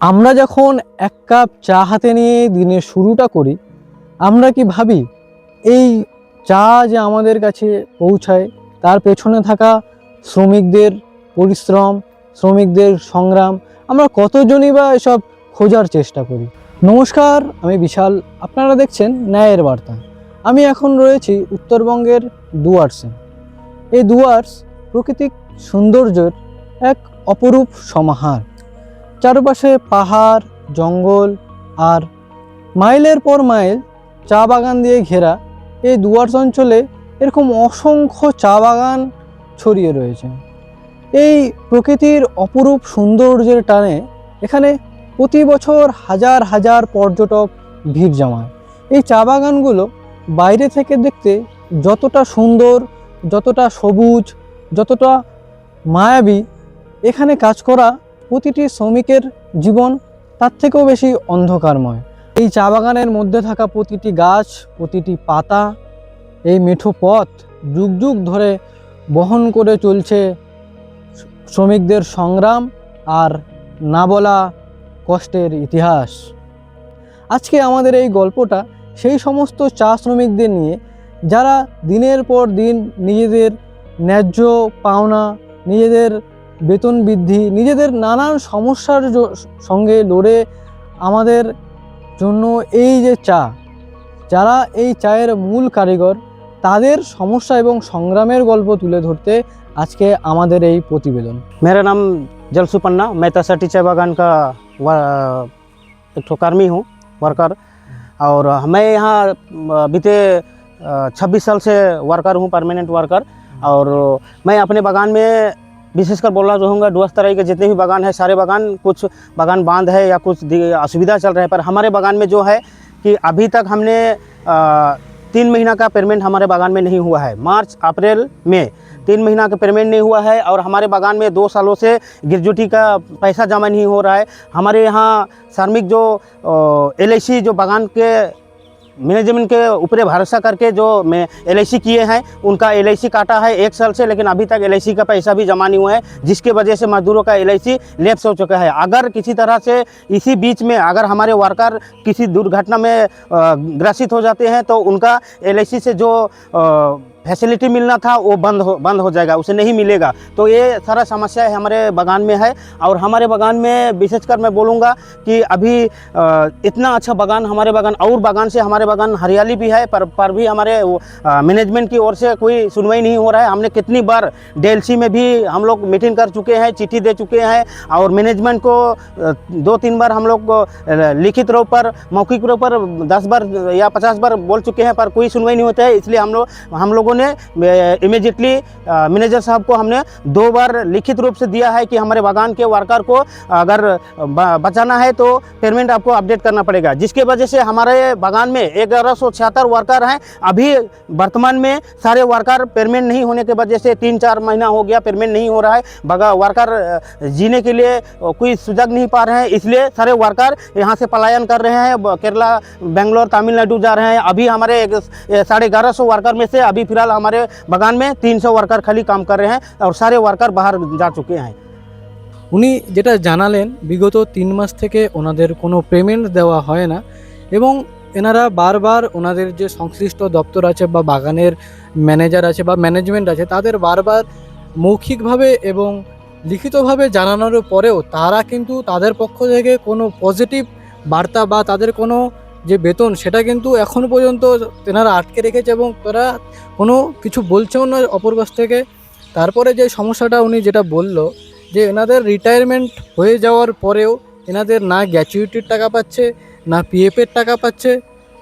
আমরা যখন এক কাপ চা হাতে নিয়ে দিনের শুরুটা করি, আমরা কি ভাবি এই চা যে আমাদের কাছে পৌঁছায় তার পেছনে থাকা শ্রমিকদের পরিশ্রম, শ্রমিকদের সংগ্রাম, আমরা কতজনই বা এসব খোঁজার চেষ্টা করি। নমস্কার, আমি বিশাল, আপনারা দেখছেন ন্যায়ের বার্তা। আমি এখন রয়েছি উত্তরবঙ্গের ডুয়ার্সে। এই ডুয়ার্স প্রাকৃতিক সৌন্দর্যের এক অপরূপ সমাহার। চারপাশে পাহাড়, জঙ্গল আর মাইলের পর মাইল চা বাগান দিয়ে ঘেরা এই ডুয়ার্স অঞ্চলে এরকম অসংখ্য চা বাগান ছড়িয়ে রয়েছে। এই প্রকৃতির অপরূপ সৌন্দর্যের টানে এখানে প্রতি বছর হাজার হাজার পর্যটক ভিড় জমায়। এই চা বাগানগুলো বাইরে থেকে দেখতে যতটা সুন্দর, যতটা সবুজ, যতটা মায়াবী, এখানে কাজ করা প্রতিটি শ্রমিকের জীবন তার থেকেও বেশি অন্ধকারময়। এই চা বাগানের মধ্যে থাকা প্রতিটি গাছ, প্রতিটি পাতা, এই মেঠো পথ যুগ যুগ ধরে বহন করে চলছে শ্রমিকদের সংগ্রাম আর না বলা কষ্টের ইতিহাস। আজকে আমাদের এই গল্পটা সেই সমস্ত চা শ্রমিকদের নিয়ে, যারা দিনের পর দিন নিজেদের ন্যায্য পাওনা, নিজেদের বেতন বৃদ্ধি, নিজেদের নানান সমস্যার সঙ্গে লড়ে আমাদের জন্য এই যে চা, যারা এই চায়ের মূল কারিগর, তাদের সমস্যা এবং সংগ্রামের গল্প তুলে ধরতে আজকে আমাদের এই প্রতিবেদন। मेरा नाम जलसु पन्ना, मैं तसटी चाय बागान का एक ठो कर्मी हूँ, वर्कर। और मैं यहाँ बीते 26 साल से वर्कर हूँ, परमानेंट वर्कर। और मैं अपने बागान में विशेषकर बोलना चाहूँगा, डुअर्स तराई के जितने भी बागान है, सारे बागान, कुछ बागान बांध है या कुछ असुविधा चल रहा है, पर हमारे बागान में जो है कि अभी तक हमने 3 महीना का पेमेंट हमारे बागान में नहीं हुआ है। मार्च, अप्रैल, मई 3 महीना का पेमेंट नहीं हुआ है। और हमारे बागान में 2 सालों से ग्रेजुटी का पैसा जमा नहीं हो रहा है। हमारे यहाँ श्रमिक जो LIC जो बागान के मैनेजमेंट के ऊपर भरोसा करके जो LIC किए हैं, उनका LIC काटा है 1 साल से, लेकिन अभी तक LIC का पैसा भी जमा नहीं हुआ है, जिसके वजह से मजदूरों का LIC लैप्स हो चुका है। अगर किसी तरह से इसी बीच में अगर हमारे वर्कर किसी दुर्घटना में ग्रसित हो जाते हैं, तो उनका LIC से जो फैसिलिटी मिलना था वो बंद हो जाएगा, उसे नहीं मिलेगा। तो ये सारा समस्या है हमारे बागान में है। और हमारे बागान में विशेषकर मैं बोलूँगा कि अभी इतना अच्छा बागान, हमारे बागान और बागान से हमारे बागान हरियाली भी है, पर भी हमारे मैनेजमेंट की ओर से कोई सुनवाई नहीं हो रहा है। हमने कितनी बार DLC में भी हम लोग मीटिंग कर चुके हैं, चिट्ठी दे चुके हैं, और मैनेजमेंट को 2-3 बार हम लोग लिखित रूप पर, मौखिक रूप पर 10 बार या 50 बार बोल चुके हैं, पर कोई सुनवाई नहीं होता है। इसलिए हम लोगों ने इमीडिएटली मैनेजर साहब को हमने 2 बार लिखित रूप से दिया है कि हमारे बागान के वर्कर को अगर बचाना है तो पेमेंट आपको अपडेट करना पड़ेगा। जिसके वजह से हमारे बागान में 1176 वर्कर हैं। अभी वर्तमान में सारे वर्कर पेमेंट नहीं होने के वजह से 3-4 महीना हो गया, पेमेंट नहीं हो रहा है। वर्कर जीने के लिए कोई सुजग नहीं पा रहे हैं, इसलिए सारे वर्कर यहाँ से पलायन कर रहे हैं, केरला, बेंगलोर, तमिलनाडु जा रहे हैं। अभी हमारे 1150 वर्कर में से अभी फिलहाल हमारे बागान में 300 वर्कर खाली काम कर रहे हैं, और सारे वर्कर बाहर जा चुके हैं। উনি যেটা জানালেন, বিগত 3 মাস থেকে ওনাদের কোনো পেমেন্ট দেওয়া হয় না, এবং এনারা বারবার ওনাদের যে সংশ্লিষ্ট দপ্তর আছে বা বাগানের ম্যানেজার আছে বা ম্যানেজমেন্ট আছে, তাদের বারবার মৌখিকভাবে এবং লিখিতভাবে জানানোর পরেও তারা কিন্তু তাদের পক্ষ থেকে কোনো পজিটিভ বার্তা বা তাদের কোনো যে বেতন, সেটা কিন্তু এখন পর্যন্ত তেনারা আটকে রেখেছে, এবং তারা কোনো কিছু বলছেও না অপর কাছ থেকে। তারপরে যে সমস্যাটা উনি যেটা বলল, যে এনাদের রিটায়ারমেন্ট হয়ে যাওয়ার পরেও এনাদের না গ্র্যাচুইটির টাকা পাচ্ছে, না PF-এর টাকা পাচ্ছে।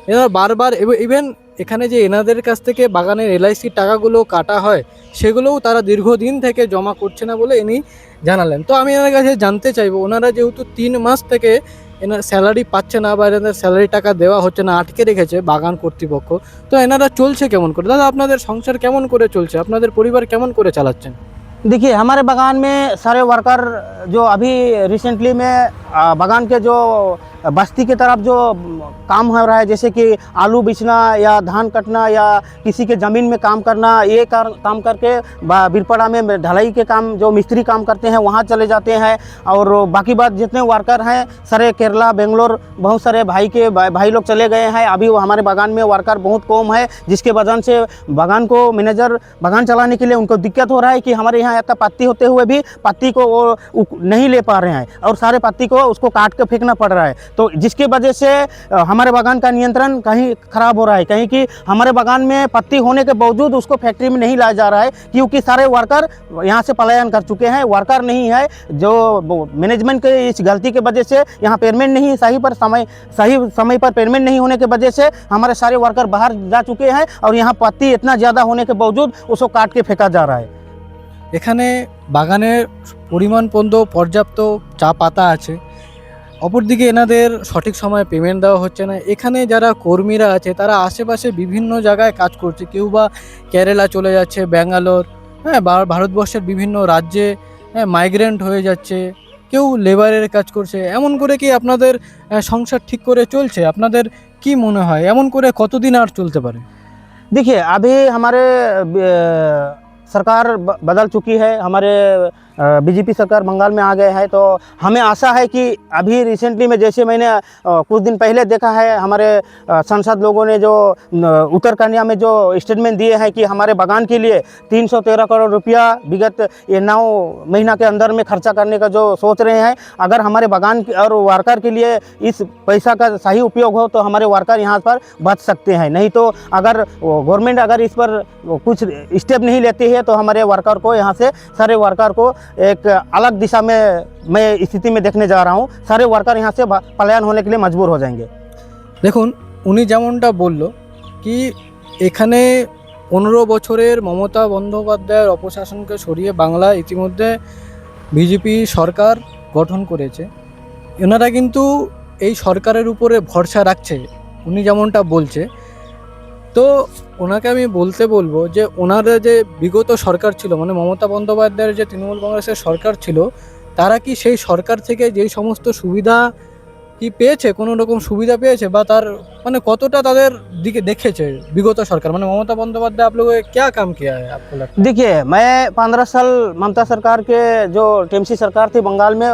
এনারা বারবার ইভেন এখানে যে এনাদের কাছ থেকে বাগানের LIC টাকাগুলো কাটা হয়, সেগুলোও তারা দীর্ঘদিন থেকে জমা করছে না বলে ইনি জানালেন। তো আমি এনার কাছে জানতে চাইবো, ওনারা যেহেতু 3 মাস থেকে এনার স্যালারি পাচ্ছে না বা এনাদের স্যালারি টাকা দেওয়া হচ্ছে না, আটকে রেখেছে বাগান কর্তৃপক্ষ, তো এনারা চলছে কেমন করে? দাদা, আপনাদের সংসার কেমন করে চলছে? আপনাদের পরিবার কেমন করে চালাচ্ছেন? देखिए हमारे बागान में सारे वर्कर जो अभी रिसेंटली में बागान के जो बस्ती की तरफ जो काम हो रहा है, जैसे कि आलू बेचना या धान कटना या किसी के ज़मीन में काम करना, ये काम करके बीरपड़ा में ढलाई के काम जो मिस्त्री काम करते हैं वहाँ चले जाते हैं। और बाकी बात जितने वर्कर हैं सारे केरला बेंगलोर बहुत सारे भाई लोग चले गए हैं। अभी वो हमारे बागान में वर्कर बहुत कम है, जिसके वजह से बागान को मैनेजर बागान चलाने के लिए उनको दिक्कत हो रहा है कि हमारे यहाँ इतना पत्ती होते हुए भी पत्ती को वो नहीं ले पा रहे हैं और सारे पत्ती को उसको काट के फेंकना पड़ रहा है। तो जिसके वजह से हमारे बागान का नियंत्रण कहीं ख़राब हो रहा है, कहीं कि हमारे बागान में पत्ती होने के बावजूद उसको फैक्ट्री में नहीं लाया जा रहा है, क्योंकि सारे वर्कर यहाँ से पलायन कर चुके हैं। वर्कर नहीं है, जो मैनेजमेंट के इस गलती के वजह से यहाँ पेमेंट नहीं सही समय पर पेमेंट नहीं होने के वजह से हमारे सारे वर्कर बाहर जा चुके हैं और यहाँ पत्ती इतना ज़्यादा होने के बावजूद उसको काट के फेंका जा रहा है। এখানে বাগানের পরিমাণ পর্যন্ত পর্যাপ্ত চা পাতা আছে, অপরদিকে এনাদের সঠিক সময়ে পেমেন্ট দেওয়া হচ্ছে না। এখানে যারা কর্মীরা আছে তারা আশেপাশে বিভিন্ন জায়গায় কাজ করছে, কেউ বা কেরালা চলে যাচ্ছে, ব্যাঙ্গালোর, হ্যাঁ, ভারতবর্ষের বিভিন্ন রাজ্যে মাইগ্রেন্ট হয়ে যাচ্ছে, কেউ লেবারের কাজ করছে। এমন করে কি আপনাদের সংসার ঠিক করে চলছে? আপনাদের কি মনে হয় এমন করে কতদিন আর চলতে পারে? देखिए अभी हमारे सरकार बदल चुकी है, हमारे बीजेपी सरकार बंगाल में आ गए हैं, तो हमें आशा है कि अभी रिसेंटली में जैसे मैंने कुछ दिन पहले देखा है हमारे सांसद लोगों ने जो उत्तर कन्या में जो स्टेटमेंट दिए हैं कि हमारे बागान के लिए 313 करोड़ रुपया विगत ये 9 महीना के अंदर में खर्चा करने का जो सोच रहे हैं। अगर हमारे बागान और वर्कर के लिए इस पैसा का सही उपयोग हो तो हमारे वर्कर यहाँ पर बच सकते हैं, नहीं तो अगर गवर्नमेंट अगर इस पर कुछ स्टेप नहीं लेती है तो हमारे वर्कर को यहाँ से सारे वर्कर को एक अलग दिशा में मैं स्थिति में देखने जा रहा हूँ। सारे वर्कर यहाँ से पलायन होने के लिए मजबूर हो जाएंगे। দেখুন উনি যেমনটা বলল কি এখানে 15 বছরের মমতা বন্দ্যোপাধ্যায়ের অপশাসনকে সরিয়ে বাংলা ইতিমধ্যে বিজেপি সরকার গঠন করেছে। এনারা কিন্তু এই সরকারের উপরে ভরসা রাখছে উনি যেমনটা বলছে। তো ওনাকে আমি বলতে বলবো যে ওনাদের যে বিগত সরকার ছিল, মানে মমতা বন্দ্যোপাধ্যায়ের যে তৃণমূল কংগ্রেসের সরকার ছিল, তারা কি সেই সরকার থেকে যেই সমস্ত সুবিধা কি পেয়েছে, কোনো রকম সুবিধা পেয়েছে বা তার মানে কতটা তাদের দিকে দেখেছে বিগত সরকার, মানে মমতা বন্দ্যোপাধ্যাय आप लोगों ने क्या काम किया है आपको लगता है? देखिए मैं 15 साल ममता सरकार के जो टीएमसी सरकार थी बंगाल में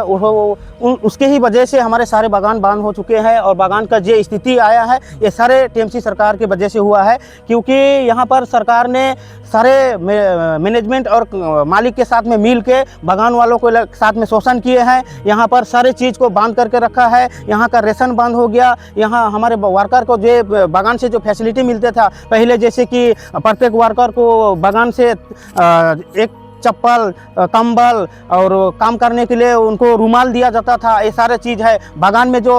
उसके ही वजह से हमारे सारे बागान बंद हो चुके हैं और बागान का जो स्थिति आया है ये सारे टीएमसी सरकार की वजह से हुआ है, क्योंकि यहाँ पर सरकार ने सारे मैनेजमेंट और मालिक के साथ में मिल के बागान वालों को साथ में शोषण किए हैं। यहाँ पर सारे चीज़ को बंद करके रखा है, यहाँ का रेशन बंद हो गया। यहाँ हमारे वर्कर को जो बागान से जो फैसिलिटी मिलते था पहले, जैसे कि प्रत्येक वर्कर को बागान से एक चप्पल, कंबल और काम करने के लिए उनको रुमाल दिया जाता था, ये सारे चीज़ है। बागान में जो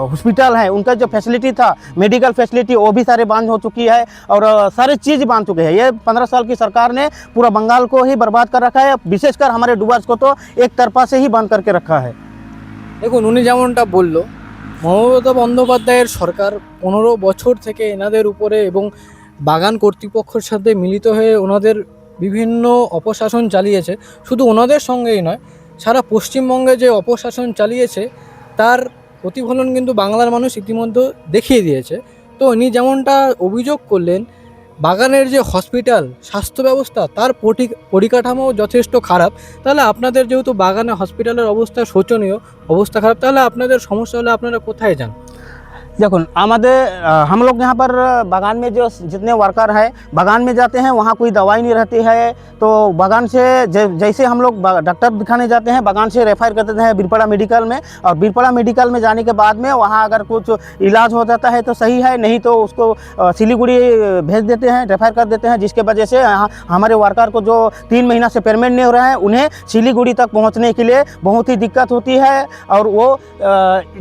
हॉस्पिटल है उनका जो फैसिलिटी था, मेडिकल फैसिलिटी, वो भी सारे बंद हो चुकी है और सारे चीज़ बंद चुके हैं। ये 15 साल की सरकार ने पूरा बंगाल को ही बर्बाद कर रखा है, विशेषकर हमारे डूबर्स को तो एक तरफा से ही बंद करके रखा है। দেখুন উনি যেমনটা বলল মমতা বন্দ্যোপাধ্যায়ের সরকার 15 বছর থেকে এনাদের উপরে এবং বাগান কর্তৃপক্ষের সাথে মিলিত হয়ে ওনাদের বিভিন্ন অপশাসন চালিয়েছে। শুধু ওনাদের সঙ্গেই নয়, সারা পশ্চিমবঙ্গে যে অপশাসন চালিয়েছে তার প্রতিফলন কিন্তু বাংলার মানুষ ইতিমধ্যে দেখিয়ে দিয়েছে। তো উনি যেমনটা অভিযোগ করলেন বাগানের যে হসপিটাল স্বাস্থ্য ব্যবস্থা তার পরিকাঠামো যথেষ্ট খারাপ, তাহলে আপনাদের যেহেতু বাগানে হসপিটালের অবস্থা শোচনীয়, অবস্থা খারাপ, তাহলে আপনাদের সমস্যা হলে আপনারা কোথায় যান? देखो हम लोग यहाँ पर बागान में जो जितने वर्कर हैं बागान में जाते हैं, वहाँ कोई दवाई नहीं रहती है, तो बागान से जैसे हम लोग डॉक्टर दिखाने जाते हैं बागान से रेफर कर देते हैं बीरपड़ा मेडिकल में, और बीरपड़ा मेडिकल में जाने के बाद में वहाँ अगर कुछ इलाज हो जाता है तो सही है, नहीं तो उसको सिलीगुड़ी भेज देते हैं, रेफर कर देते हैं, जिसके वजह से हमारे वर्कर को जो 3 महीना से पेमेंट नहीं हो रहा है उन्हें सिलीगुड़ी तक पहुँचने के लिए बहुत ही दिक्कत होती है और वो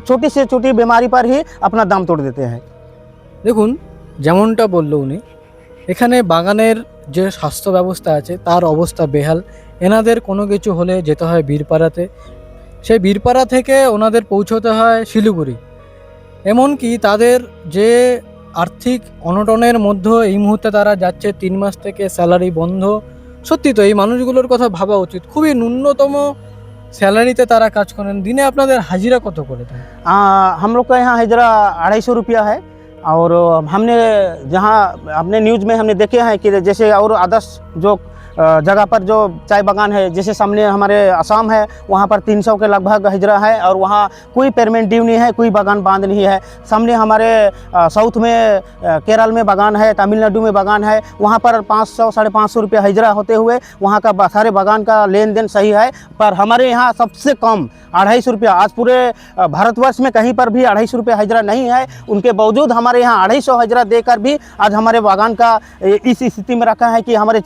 छोटी से छोटी बीमारी पर ही अपना দাম তোড় দিতে হয়। দেখুন যেমনটা বলল উনি, এখানে বাগানের যে স্বাস্থ্য ব্যবস্থা আছে তার অবস্থা বেহাল। এনাদের কোনো কিছু হলে যেতে হয় বীরপাড়াতে, সেই বীরপাড়া থেকে ওনাদের পৌঁছতে হয় শিলিগুড়ি। এমনকি তাদের যে আর্থিক অনটনের মধ্যে এই মুহূর্তে তারা যাচ্ছে, 3 মাস থেকে স্যালারি বন্ধ, সত্যি তো এই মানুষগুলোর কথা ভাবা উচিত। খুবই ন্যূনতম স্যালারিতে তারা কাজ করেন। দিনে আপনাদের হাজিরা কত করে দেন? हम लोग का यहाँ हिजरा 250 रुपया है। और हमने जहाँ अपने न्यूज़ में हमने देखे हैं कि जैसे और आदर्श जो जगह पर जो चाय बागान है, जैसे सामने हमारे असम है, वहाँ पर 300 के लगभग हिजरा है और वहाँ कोई पेमेंट ड्यू नहीं है, कोई बागान बांध नहीं है। सामने हमारे साउथ में केरल में बागान है, तमिलनाडु में बागान है, वहाँ पर 500 550 रुपया हिजरा होते हुए वहाँ का सारे बागान का लेन देन सही है। पर हमारे यहाँ सबसे कम 250 रुपया, आज पूरे भारतवर्ष में कहीं पर भी 250 रुपया हिजरा नहीं है। उनके बावजूद हमारे यहाँ 250 हिजरा देकर भी आज हमारे बागान का इस स्थिति में रखा है कि हमारे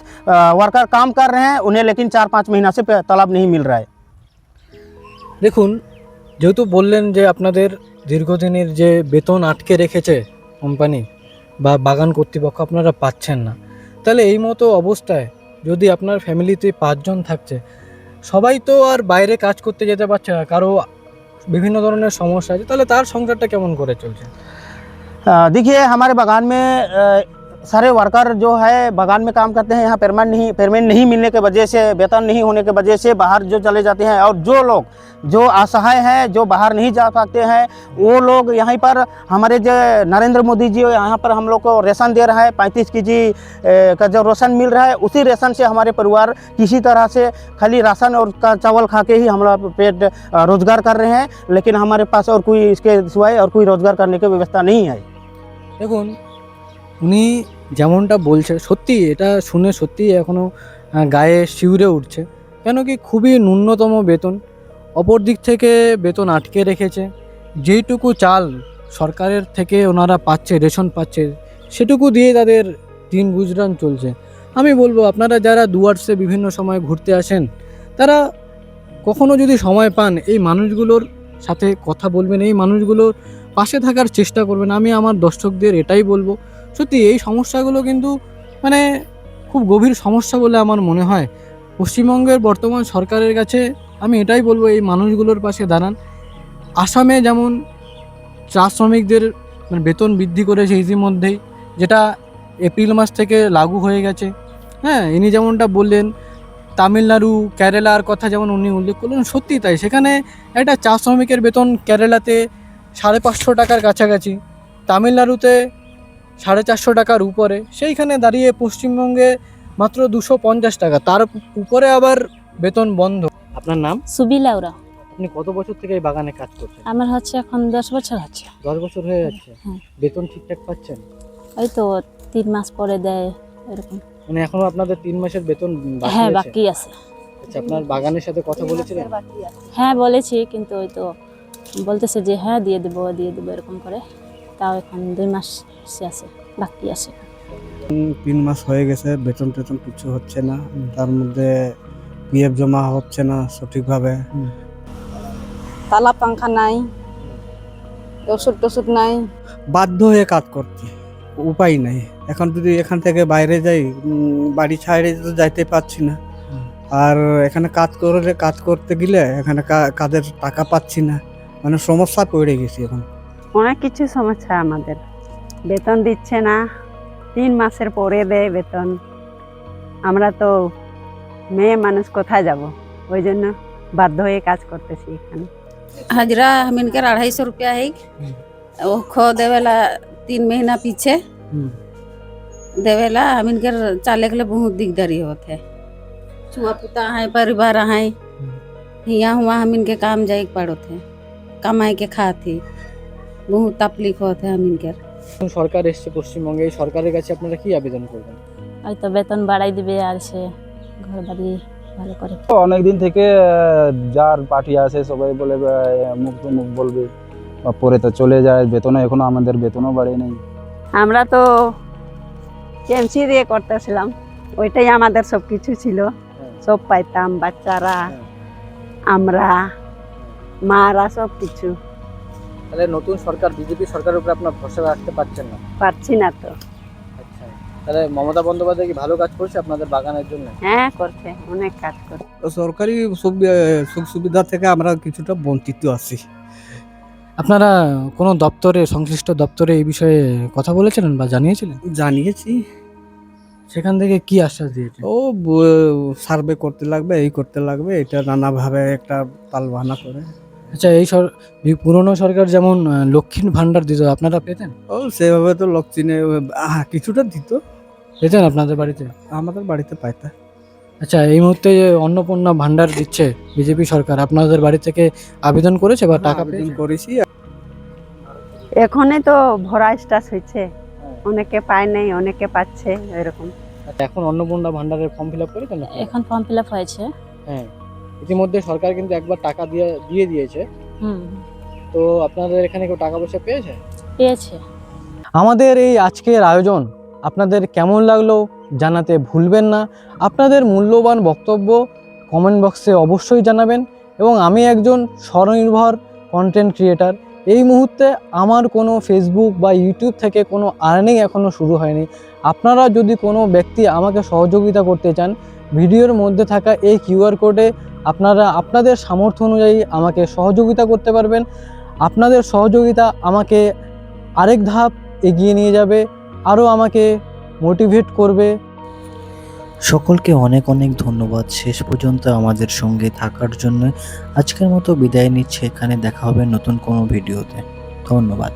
वर्कर काम कर रहे हैं, उन्हें लेकिन 4-5 महीना से तलब नहीं मिल रहा है। দেখুন, যেহেতু বললেন যে আপনাদের দীর্ঘদিনের যে বেতন আটকে রেখেছে কোম্পানি বা বাগান কর্তৃপক্ষ, আপনারা পাচ্ছেন না, তাহলে এই মতো অবস্থায় যদি আপনার ফ্যামিলিতে 5 জন থাকছে, সবাই তো আর বাইরে কাজ করতে যেতে পারছে না, কারো বিভিন্ন ধরনের সমস্যা আছে, তাহলে তার সংসারটা কেমন করে চলছে? देखिए, हमारे बागान में सारे वर्कर जो है बागान में काम करते हैं, यहाँ पेमेंट नहीं मिलने के वजह से, वेतन नहीं होने के वजह से बाहर जो चले जाते हैं। और जो लोग जो असहाय हैं, जो बाहर नहीं जा सकते हैं, वो लोग यहाँ पर हमारे जो नरेंद्र मोदी जी यहाँ पर हम लोग को राशन दे रहा है, 35 kg का जो राशन मिल रहा है, उसी राशन से हमारे परिवार किसी तरह से खाली राशन और का चावल खा के ही हम लोग पेट रोजगार कर रहे हैं। लेकिन हमारे पास और कोई इसके सिवाय और कोई रोजगार करने की व्यवस्था नहीं है। দেখুন, উনি যেমনটা বলছে, সত্যি এটা শুনে সত্যি এখনও গায়ে শিউরে উঠছে। কেন কি, খুবই ন্যূনতম বেতন, অপর দিক থেকে বেতন আটকে রেখেছে। যেইটুকু চাল সরকারের থেকে ওনারা পাচ্ছে, রেশন পাচ্ছে, সেটুকু দিয়ে তাদের দিন গুজরান চলছে। আমি বলবো, আপনারা যারা ডুয়ার্সে বিভিন্ন সময় ঘুরতে আসেন, তারা কখনো যদি সময় পান এই মানুষগুলোর সাথে কথা বলবেন, এই মানুষগুলোর পাশে থাকার চেষ্টা করবেন। আমি আমার দর্শকদের এটাই বলবো, সত্যি এই সমস্যাগুলো কিন্তু মানে খুব গভীর সমস্যা বলে আমার মনে হয়। পশ্চিমবঙ্গের বর্তমান সরকারের কাছে আমি এটাই বলবো, এই মানুষগুলোর পাশে দাঁড়ান। আসামে যেমন চা শ্রমিকদের মানে বেতন বৃদ্ধি করেছে ইতিমধ্যেই, যেটা এপ্রিল মাস থেকে লাগু হয়ে গেছে। হ্যাঁ, ইনি যেমনটা বললেন, তামিলনাড়ু, কেরালার কথা যেমন উনি উল্লেখ করলেন, সত্যি তাই। সেখানে একটা চা শ্রমিকের বেতন কেরালাতে 550 টাকার কাছাকাছি, তামিলনাড়ুতে 450 টাকার উপরে, সেইখানে দাঁড়িয়ে পশ্চিমবঙ্গে মাত্র 250 টাকা, তার উপরে আবার বেতন বন্ধ। আপনার নাম? সুবি লাউরা। আপনি কত বছর থেকে এই বাগানে কাজ করছেন? আমার হচ্ছে এখন 10 বছর হচ্ছে। 10 বছর হয়ে যাচ্ছে। হ্যাঁ। বেতন ঠিকঠাক পাচ্ছেন? ওই তো 3 মাস পরে দেয় এরকম। মানে এখনো আপনাদের 3 মাসের বেতন হ্যাঁ, বাকি আছে? বাকি আছে। আচ্ছা, আপনার বাগানের সাথে কথা বলেছিলেন? হ্যাঁ, বলেছি, কিন্তু ওই তো বলতেছে যে হ্যাঁ দিয়ে দেবো এরকম করে। তাও এখন 2 মাস আছে, বাকি আছে। 3 মাস হয়ে গেছে, বেতন টেতন কিছু হচ্ছে না, তার মধ্যে পিএফ জমা হচ্ছে না সঠিকভাবে। তালা পাংখা নাই, ওষুধ টষুধ নাই, বাধ্য হয়ে কাজ করছি, উপায় নাই। এখন যদি এখান থেকে বাইরে যাই, বাড়ি ছাড়ে তো যাইতে পারছি না। আর এখানে কাজ করতে গেলে এখানে কাজের টাকা পাচ্ছি না, মানে সমস্যা পড়ে গেছি এখন। অনেক কিছু সমস্যা আমাদের। বেতন দিচ্ছে না, 3 মাসের পরে দেয় বেতন। আমরা তো মেয়ে মানুষ, কোথায় যাব? ওই জন্য বাধ্য হয়ে কাজ করতেছি এখানে। हजरा हमिनकर 250 रुपया है। वो खो देवेला 3 महीना पीछे देवेला हमिनकर चाले के लिए बहुत दिकदारी होते है। छुआ पुता है, परिवार है, हिया हुआ हमिनके काम जाए पड़ो थे, कमाई के खाती बहुत तकलीफ होते है हमिनकर। সরকার এসছে পশ্চিমবঙ্গে, এই সরকারের কাছে আপনারা কি আবেদন করবেন? ওই তো বেতন বাড়াই দিবে, আর সে ঘর বাড়ি ভালো করে। অনেক দিন থেকে যার পার্টি আছে সবাই বলে মুখ তো মুখ বলবে, পরে তো চলে যায়। বেতনও এখনো আমাদের বেতনও বাড়ে নেই। আমরা তো কেমসি দিয়ে করতেছিলাম, ওইটাই আমাদের সব কিছু ছিল, সব পাইতাম, বাচ্চারা, আমরা, মারা, সব কিছু। তাহলে নতুন সরকার, বিজেপি সরকারের উপরে আপনার ভরসা রাখতে পারছেন না? পারছি না তো। আচ্ছা, তাহলে মমতা বন্দ্যোপাধ্যায় কি ভালো কাজ করছে আপনাদের বাগানের জন্য? হ্যাঁ, করছে, অনেক কাজ করছে। সরকারি সুখ সুবিধা থেকে আমরা কিছুটা বঞ্চিত আছি। আপনারা কোনো দপ্তরে, সংশ্লিষ্ট দপ্তরে এই বিষয়ে কথা বলেছিলেন বা জানিয়েছিলেন? জানিয়েছি, সেখান থেকে কি আশ্বাস দিয়েছে? ও সার্ভে করতে লাগবে, এই করতে লাগবে, এটা নানাভাবে একটা তালবাহানা করে। আচ্ছা, এই পুরনো সরকার যেমন লক্ষ্মীর ভান্ডার দিত, আপনারা পেতেন? ও সেভাবে তো লক্ষ্মীনে কিছুটা দিত, পেতেন আপনাদের বাড়িতে? আমাদের বাড়িতে পাইতা। আচ্ছা, এই মুহূর্তে যে অন্নপূর্ণা ভান্ডার দিচ্ছে বিজেপি সরকার, আপনাদের বাড়ি থেকে আবেদন করেছে বা টাকা আবেদন পেয়েছে? করেছি। এখনই তো ভরা স্টার্ট হয়েছে, অনেকে পায় নাই, অনেকে পাচ্ছে এরকম। আচ্ছা, এখন অন্নপূর্ণা ভান্ডারের ফর্ম ফিল আপ করেছেন? এখন ফর্ম ফিল আপ হয়েছে। হ্যাঁ, ইতিমধ্যে সরকার কিন্তু একবার টাকা দিয়ে দিয়েছে, হুম, তো আপনাদের এখানে কেউ টাকা পয়সা পেয়েছে? পেয়েছে। আমাদের এই আজকের আয়োজন আপনাদের কেমন লাগলো জানাতে ভুলবেন না। আপনাদের মূল্যবান বক্তব্য কমেন্ট বক্সে অবশ্যই জানাবেন। এবং আমি একজন স্বনির্ভর কন্টেন্ট ক্রিয়েটার। এই মুহূর্তে আমার কোনো ফেসবুক বা ইউটিউব থেকে কোনো আর্নিং এখনও শুরু হয়নি। আপনারা যদি কোনো ব্যক্তি আমাকে সহযোগিতা করতে চান, ভিডিওর মধ্যে থাকা এই কিউআর কোডে আপনারা আপনাদের সামর্থ্য অনুযায়ী আমাকে সহযোগিতা করতে পারবেন। আপনাদের সহযোগিতা আমাকে আরেক ধাপ এগিয়ে নিয়ে যাবে, আরও আমাকে মোটিভেট করবে। সকলকে অনেক অনেক ধন্যবাদ শেষ পর্যন্ত আমাদের সঙ্গে থাকার জন্য। আজকের মতো বিদায় নিচ্ছে, এখানে দেখা হবে নতুন কোনো ভিডিওতে। ধন্যবাদ।